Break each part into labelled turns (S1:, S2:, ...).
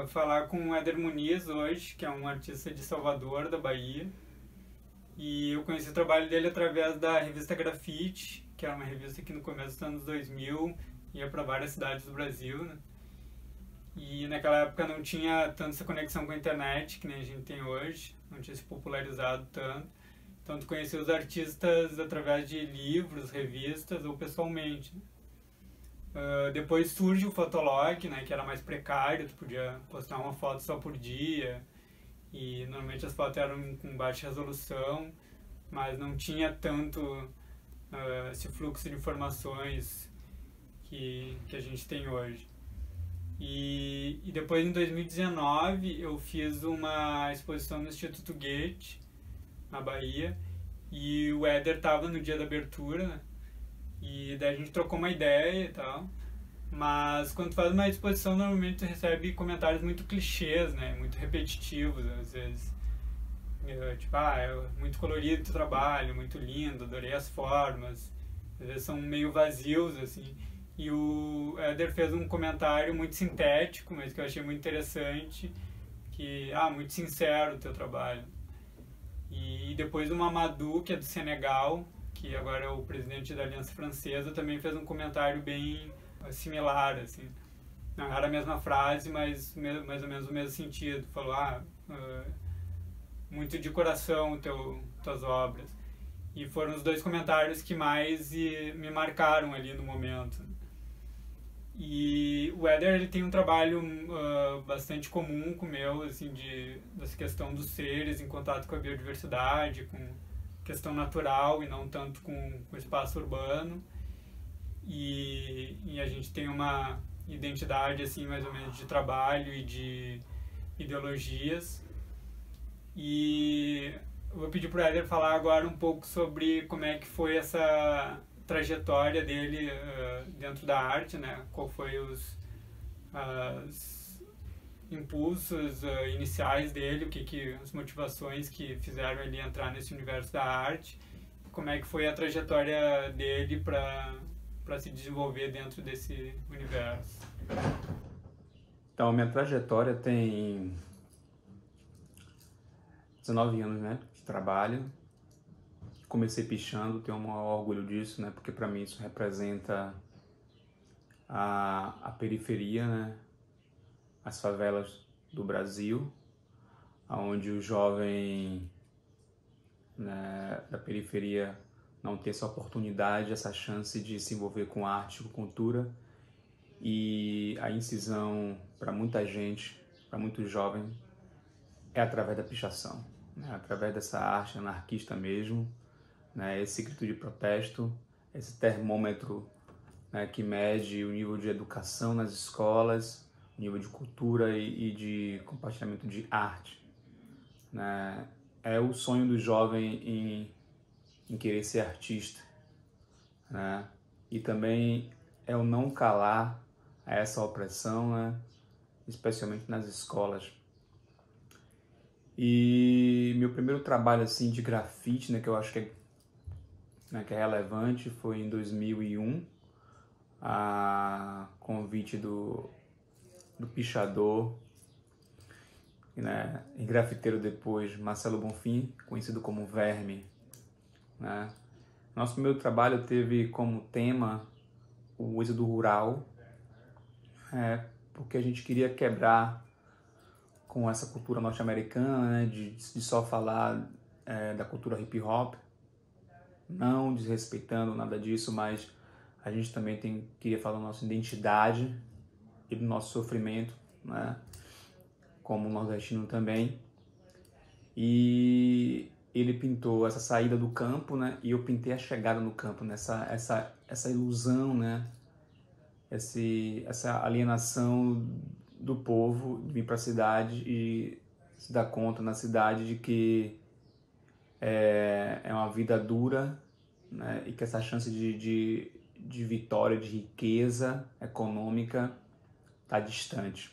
S1: Falar com o Éder Muniz hoje, que é um artista de Salvador, da Bahia. E eu conheci o trabalho dele através da revista Grafite, que era uma revista que no começo dos anos 2000 ia para várias cidades do Brasil, né? E naquela época não tinha tanta essa conexão com a internet que nem a gente tem hoje, não tinha se popularizado tanto. Então tu conhecia os artistas através de livros, revistas ou pessoalmente, né? Depois surge o Fotolog, né, que era mais precário, tu podia postar uma foto só por dia e normalmente as fotos eram com baixa resolução, mas não tinha tanto esse fluxo de informações que a gente tem hoje. E depois em 2019 eu fiz uma exposição no Instituto Goethe, na Bahia, e o Éder estava no dia da abertura, né? E daí a gente trocou uma ideia e tal. Mas quando tu faz uma exposição, normalmente tu recebe comentários muito clichês, né? Muito repetitivos, às vezes. Tipo, é muito colorido o teu trabalho, muito lindo, adorei as formas. Às vezes são meio vazios, assim. E o Éder fez um comentário muito sintético, mas que eu achei muito interessante, muito sincero o teu trabalho. E depois o Mamadou, que é do Senegal, que agora é o presidente da Aliança Francesa, também fez um comentário bem similar, assim. Não era a mesma frase, mas mais ou menos o mesmo sentido. Falou, muito de coração tuas obras. E foram os dois comentários que mais me marcaram ali no momento. E o Éder, ele tem um trabalho bastante comum com o meu, assim, dessa questão dos seres em contato com a biodiversidade, com questão natural e não tanto com o espaço urbano. E a gente tem uma identidade, assim, mais ou menos de trabalho e de ideologias. E eu vou pedir para o Éder falar agora um pouco sobre como é que foi essa trajetória dele dentro da arte, né? Qual foi os impulsos iniciais dele, as motivações que fizeram ele entrar nesse universo da arte, como é que foi a trajetória dele para se desenvolver dentro desse universo.
S2: Então, minha trajetória tem 19 anos, né, de trabalho. Comecei pichando, tenho um maior orgulho disso, né, porque para mim isso representa a periferia, né, as favelas do Brasil, onde o jovem, né, da periferia não tem essa oportunidade, essa chance de se envolver com arte, com cultura, e a incisão para muita gente, para muito jovem, é através da pichação, né? Através dessa arte anarquista mesmo, né? Esse grito de protesto, esse termômetro, né, que mede o nível de educação nas escolas, o nível de cultura e de compartilhamento de arte, né? É o sonho do jovem em querer ser artista, né? E também é o não calar a essa opressão, né? Especialmente nas escolas. E meu primeiro trabalho assim de grafite, né, que eu acho que é relevante, foi em 2001, a convite do pichador, né, e grafiteiro depois, Marcelo Bonfim, conhecido como Verme, né. Nosso primeiro trabalho teve como tema o êxodo rural, porque a gente queria quebrar com essa cultura norte-americana, né, de só falar da cultura hip hop, não desrespeitando nada disso, mas a gente também queria falar da nossa identidade e do nosso sofrimento, né, como nordestino também. E ele pintou essa saída do campo, né, e eu pintei a chegada no campo, né, essa ilusão, né, essa alienação do povo de vir para a cidade e se dar conta na cidade de que é uma vida dura, né, e que essa chance de vitória, de riqueza econômica está distante,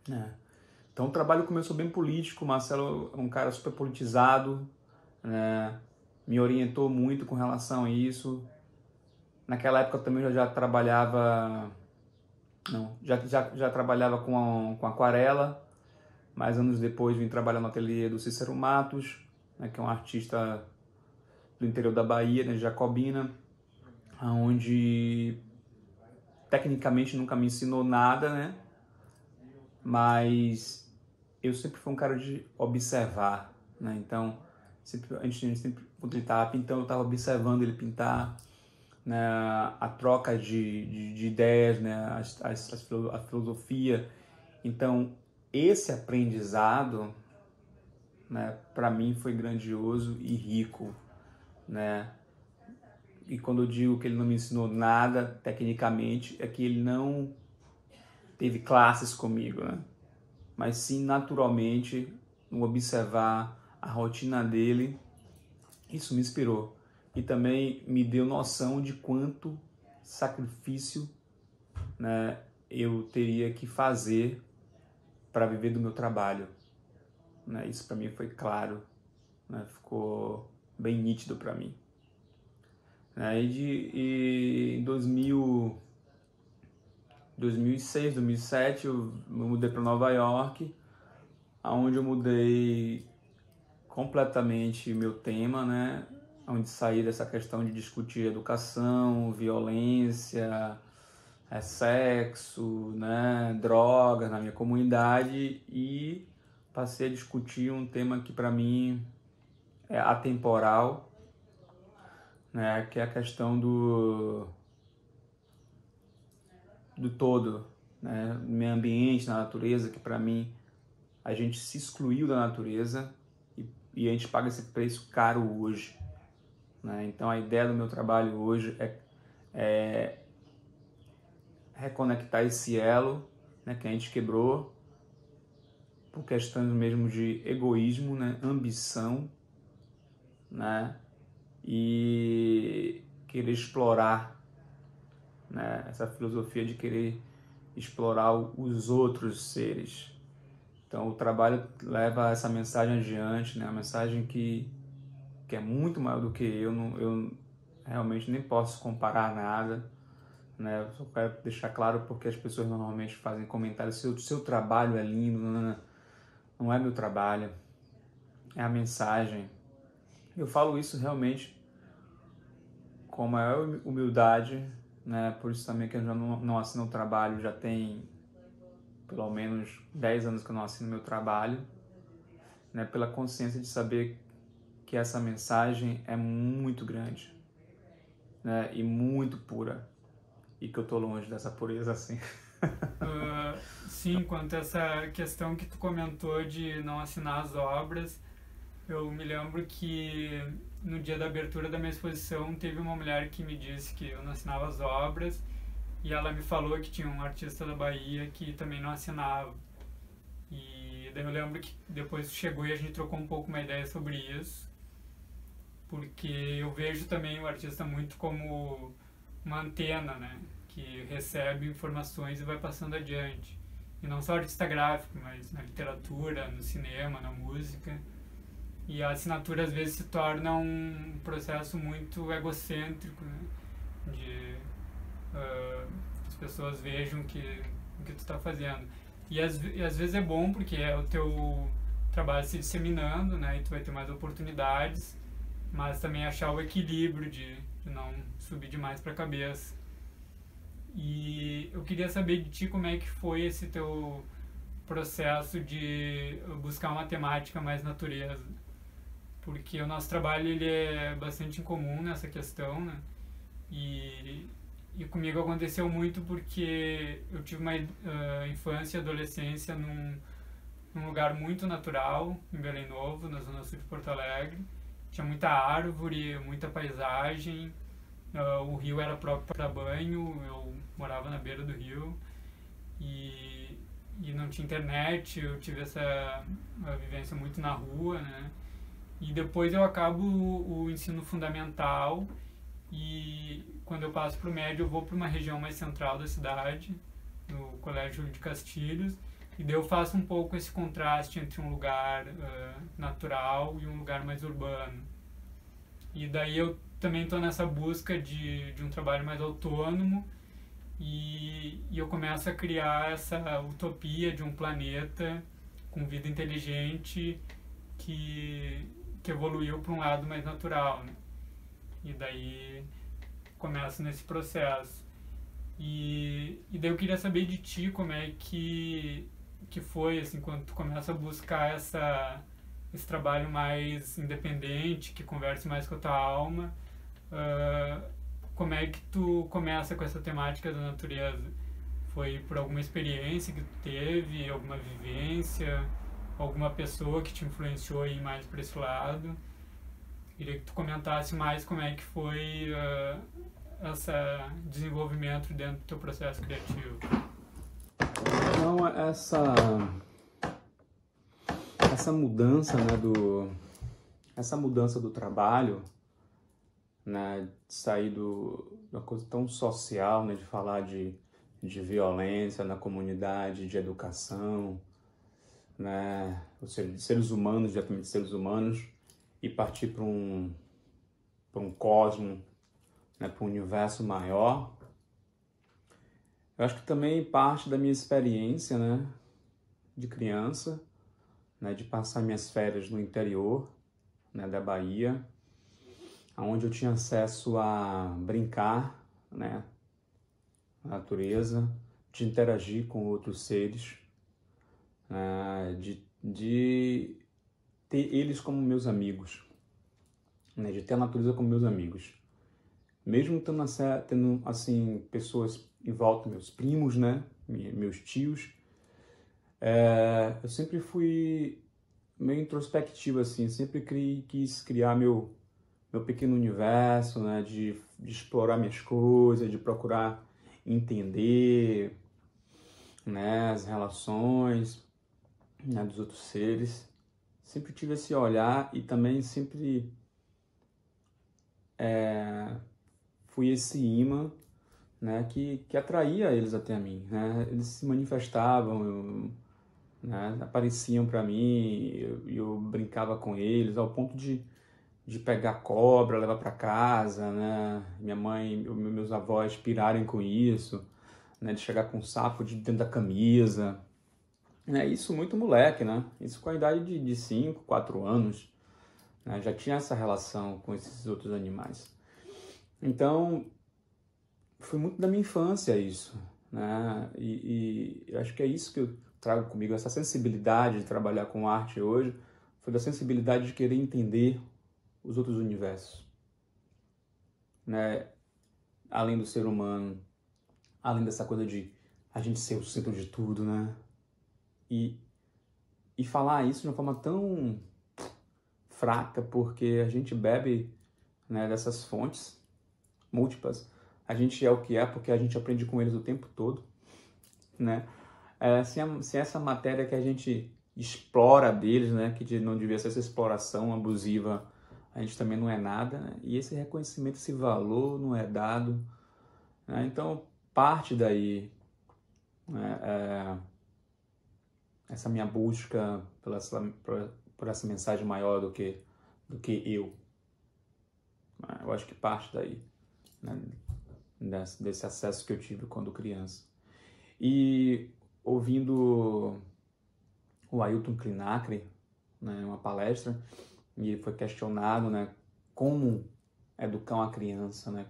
S2: né? Então o trabalho começou bem político, o Marcelo é um cara super politizado, né, me orientou muito com relação a isso. Naquela época também eu já trabalhava Não, já trabalhava com aquarela, mas anos depois vim trabalhar no ateliê do Cícero Matos, né, que é um artista do interior da Bahia, né, Jacobina, onde tecnicamente nunca me ensinou nada, né? Mas eu sempre fui um cara de observar, né? Então, a gente sempre, quando ele estava pintando, eu estava observando ele pintar, né? A troca de ideias, né? A filosofia. Então, esse aprendizado, né, para mim foi grandioso e rico, né? E quando eu digo que ele não me ensinou nada tecnicamente, é que ele não teve classes comigo, né? Mas sim naturalmente, no observar a rotina dele, isso me inspirou. E também me deu noção de quanto sacrifício, né, eu teria que fazer para viver do meu trabalho, né? Isso para mim foi claro, né? Ficou bem nítido para mim. E em 2006, 2007, eu me mudei para Nova York, onde eu mudei completamente meu tema, né? Onde saí dessa questão de discutir educação, violência, sexo, né? Drogas na minha comunidade e passei a discutir um tema que para mim é atemporal, né? Que é a questão do todo, né? No meio ambiente, na natureza, que para mim a gente se excluiu da natureza e a gente paga esse preço caro hoje, né? Então a ideia do meu trabalho hoje é reconectar esse elo, né, que a gente quebrou por questões mesmo de egoísmo, né, ambição, né, e querer explorar, né, essa filosofia de querer explorar os outros seres. Então o trabalho leva essa mensagem adiante, né, uma mensagem que é muito maior do que eu realmente nem posso comparar nada, né? Eu só quero deixar claro porque as pessoas normalmente fazem comentários: seu trabalho é lindo. Não é meu trabalho, é a mensagem. Eu falo isso realmente com a maior humildade, né? Por isso também que eu já não assino o trabalho, já tem pelo menos 10 anos que eu não assino meu trabalho, né? Pela consciência de saber que essa mensagem é muito grande, né? E muito pura, e que eu tô longe dessa pureza assim.
S1: Sim, quanto a essa questão que tu comentou de não assinar as obras, eu me lembro que no dia da abertura da minha exposição teve uma mulher que me disse que eu não assinava as obras e ela me falou que tinha um artista da Bahia que também não assinava. E daí eu lembro que depois chegou e a gente trocou um pouco uma ideia sobre isso, porque eu vejo também o artista muito como uma antena, né, que recebe informações e vai passando adiante. E não só artista gráfico, mas na literatura, no cinema, na música. E a assinatura às vezes se torna um processo muito egocêntrico, né, de as pessoas vejam o que tu está fazendo. E às vezes é bom porque é o teu trabalho se disseminando, né, e tu vai ter mais oportunidades, mas também achar o equilíbrio de não subir demais para a cabeça. E eu queria saber de ti como é que foi esse teu processo de buscar uma temática mais natureza, porque o nosso trabalho ele é bastante incomum nessa questão, né? E comigo aconteceu muito porque eu tive uma infância e adolescência num lugar muito natural, em Belém Novo, na zona sul de Porto Alegre. Tinha muita árvore, muita paisagem, o rio era próprio para banho, eu morava na beira do rio e não tinha internet, eu tive essa vivência muito na rua, né? E depois eu acabo o ensino fundamental e quando eu passo para o médio eu vou para uma região mais central da cidade, no Colégio de Castilhos, e daí eu faço um pouco esse contraste entre um lugar natural e um lugar mais urbano. E daí eu também estou nessa busca de um trabalho mais autônomo e eu começo a criar essa utopia de um planeta com vida inteligente que evoluiu para um lado mais natural, né? E daí começo nesse processo. E daí eu queria saber de ti como é que foi, assim, quando tu começa a buscar esse trabalho mais independente, que converse mais com a tua alma, como é que tu começa com essa temática da natureza? Foi por alguma experiência que tu teve, alguma vivência, alguma pessoa que te influenciou a ir mais para esse lado? Queria que tu comentasse mais como é que foi esse desenvolvimento dentro do teu processo criativo.
S2: Então, essa mudança, né, essa mudança do trabalho, né, de sair de uma coisa tão social, né, de falar de violência na comunidade, de educação, né, ou seja, de seres humanos, diretamente de seres humanos, e partir para um cosmo, né, para um universo maior. Eu acho que também parte da minha experiência, né, de criança, né, de passar minhas férias no interior, né, da Bahia, onde eu tinha acesso a brincar, né, na natureza, de interagir com outros seres, de ter eles como meus amigos, né, de ter a natureza como meus amigos. Mesmo tendo assim, pessoas em volta, meus primos, né, meus tios, eu sempre fui meio introspectivo, assim, sempre quis criar meu pequeno universo, né, de explorar minhas coisas, de procurar entender, né, as relações, né, dos outros seres. Sempre tive esse olhar e também sempre fui esse imã, né, que atraía eles até mim, né? Eles se manifestavam, né, apareciam para mim, eu brincava com eles ao ponto de pegar cobra, levar para casa, né? Minha mãe, meus avós pirarem com isso, né? De chegar com um sapo de dentro da camisa, né? Isso muito moleque, né? Isso com a idade de 5, 4 anos, né? Já tinha essa relação com esses outros animais. Então, foi muito da minha infância isso, né? E eu acho que é isso que eu trago comigo, essa sensibilidade de trabalhar com arte hoje, foi da sensibilidade de querer entender os outros universos, né? Além do ser humano, além dessa coisa de a gente ser o centro de tudo, né? E falar isso de uma forma tão fraca, porque a gente bebe, né, dessas fontes múltiplas. A gente é o que é porque a gente aprende com eles o tempo todo, né? Se essa matéria que a gente explora deles, né, que não devia ser essa exploração abusiva, a gente também não é nada, né? E esse reconhecimento, esse valor não é dado, né? Então, parte daí, né, essa minha busca por essa mensagem maior do que eu. Eu acho que parte daí, né, desse acesso que eu tive quando criança. E ouvindo o Ailton Krenak, né, uma palestra, e ele foi questionado, né, como educar uma criança, né,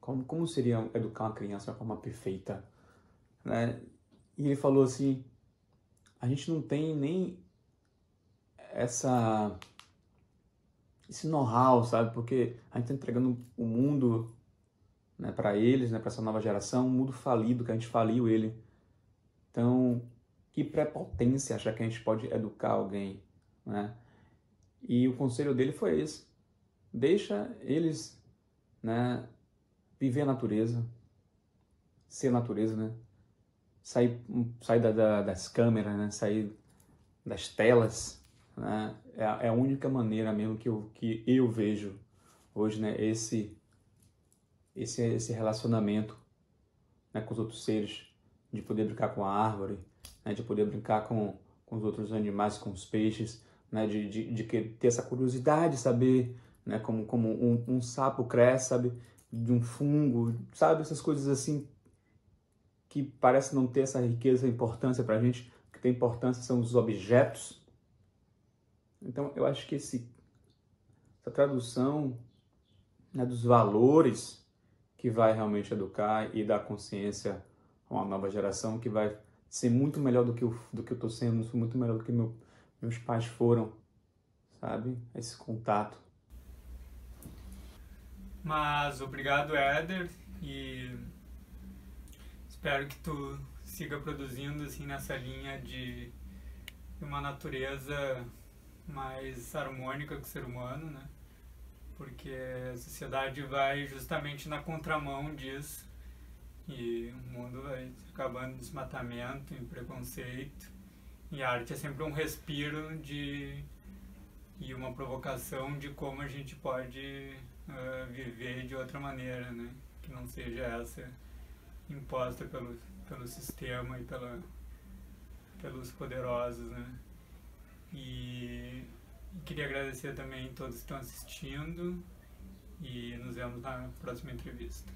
S2: como seria educar uma criança de uma forma perfeita, né? E ele falou assim, a gente não tem nem esse know-how, sabe? Porque a gente está entregando o mundo, né, para eles, né, para essa nova geração, um mundo falido, que a gente faliu ele. Então, que prepotência achar que a gente pode educar alguém, né? E o conselho dele foi esse: deixa eles, né, viver a natureza, ser a natureza, né? Sair das câmeras, né? Sair das telas, né? É a única maneira mesmo que eu vejo hoje, né? Esse relacionamento, né, com os outros seres, de poder brincar com a árvore, né? De poder brincar com os outros animais, com os peixes, né? De ter essa curiosidade, saber, né, como um sapo cresce, sabe? De um fungo, sabe? Essas coisas assim que parece não ter essa riqueza, essa importância para a gente. O que tem importância são os objetos. Então, eu acho que essa tradução, né, dos valores que vai realmente educar e dar consciência a uma nova geração que vai ser muito melhor do que eu estou sendo, muito melhor do que meus pais foram, sabe? Esse contato.
S1: Mas obrigado, Éder, e espero que tu siga produzindo assim nessa linha de uma natureza mais harmônica com o ser humano, né? Porque a sociedade vai justamente na contramão disso e o mundo vai acabando em desmatamento, em preconceito, e a arte é sempre um respiro e uma provocação de como a gente pode viver de outra maneira, né? Que não seja essa imposta pelo sistema e pelos poderosos, né? E queria agradecer também a todos que estão assistindo e nos vemos na próxima entrevista.